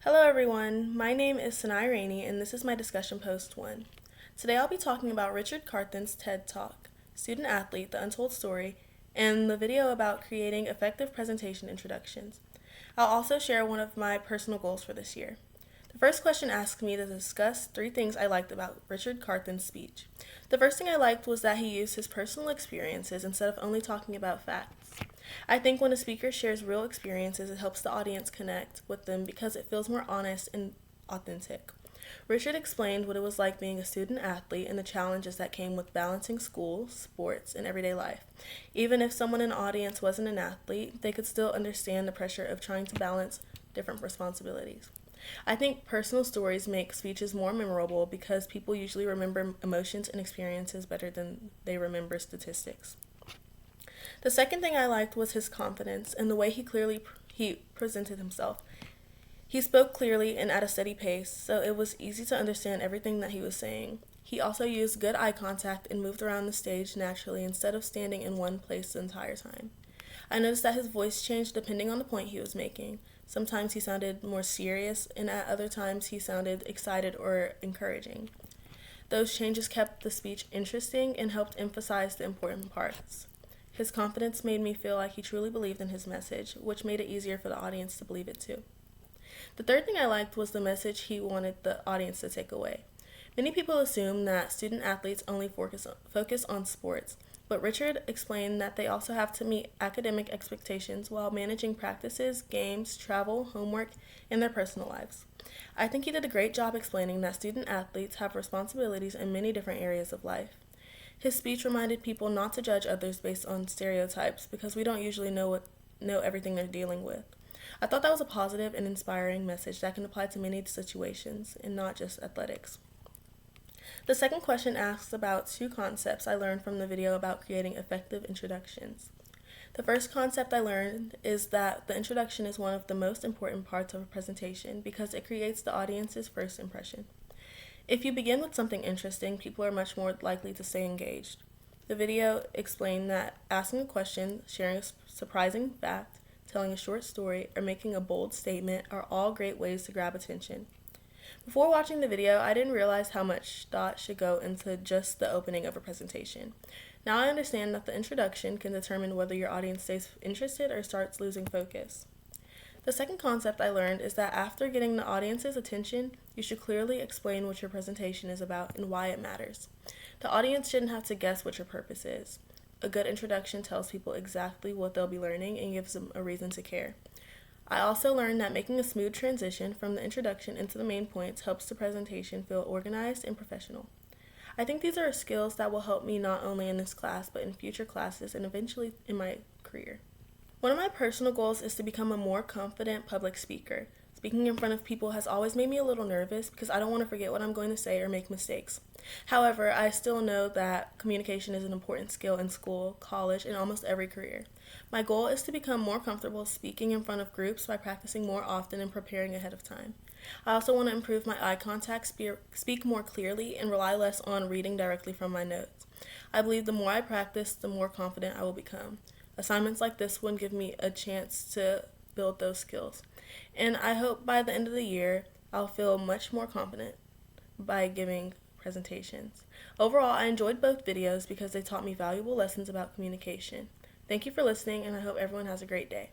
Hello everyone, my name is Sinai Rainey and this is my discussion post 1. Today I'll be talking about Richard Carthen's TED Talk, Student Athlete, The Untold Story, and the video about creating effective presentation introductions. I'll also share one of my personal goals for this year. The first question asks me to discuss 3 things I liked about Richard Carthen's speech. The first thing I liked was that he used his personal experiences instead of only talking about facts. I think when a speaker shares real experiences, it helps the audience connect with them because it feels more honest and authentic. Richard explained what it was like being a student athlete and the challenges that came with balancing school, sports, and everyday life. Even if someone in the audience wasn't an athlete, they could still understand the pressure of trying to balance different responsibilities. I think personal stories make speeches more memorable because people usually remember emotions and experiences better than they remember statistics. The second thing I liked was his confidence and the way he presented himself. He spoke clearly and at a steady pace, so it was easy to understand everything that he was saying. He also used good eye contact and moved around the stage naturally instead of standing in one place the entire time. I noticed that his voice changed depending on the point he was making. Sometimes he sounded more serious, and at other times he sounded excited or encouraging. Those changes kept the speech interesting and helped emphasize the important parts. His confidence made me feel like he truly believed in his message, which made it easier for the audience to believe it too. The third thing I liked was the message he wanted the audience to take away. Many people assume that student athletes only focus on sports, but Richard explained that they also have to meet academic expectations while managing practices, games, travel, homework, and their personal lives. I think he did a great job explaining that student athletes have responsibilities in many different areas of life. His speech reminded people not to judge others based on stereotypes because we don't usually know everything they're dealing with. I thought that was a positive and inspiring message that can apply to many situations and not just athletics. The second question asks about 2 concepts I learned from the video about creating effective introductions. The first concept I learned is that the introduction is one of the most important parts of a presentation because it creates the audience's first impression. If you begin with something interesting, people are much more likely to stay engaged. The video explained that asking a question, sharing a surprising fact, telling a short story, or making a bold statement are all great ways to grab attention. Before watching the video, I didn't realize how much thought should go into just the opening of a presentation. Now I understand that the introduction can determine whether your audience stays interested or starts losing focus. The second concept I learned is that after getting the audience's attention, you should clearly explain what your presentation is about and why it matters. The audience shouldn't have to guess what your purpose is. A good introduction tells people exactly what they'll be learning and gives them a reason to care. I also learned that making a smooth transition from the introduction into the main points helps the presentation feel organized and professional. I think these are skills that will help me not only in this class, but in future classes and eventually in my career. One of my personal goals is to become a more confident public speaker. Speaking in front of people has always made me a little nervous because I don't want to forget what I'm going to say or make mistakes. However, I still know that communication is an important skill in school, college, and almost every career. My goal is to become more comfortable speaking in front of groups by practicing more often and preparing ahead of time. I also want to improve my eye contact, speak more clearly, and rely less on reading directly from my notes. I believe the more I practice, the more confident I will become. Assignments like this one give me a chance to build those skills. And I hope by the end of the year, I'll feel much more confident by giving presentations. Overall, I enjoyed both videos because they taught me valuable lessons about communication. Thank you for listening, and I hope everyone has a great day.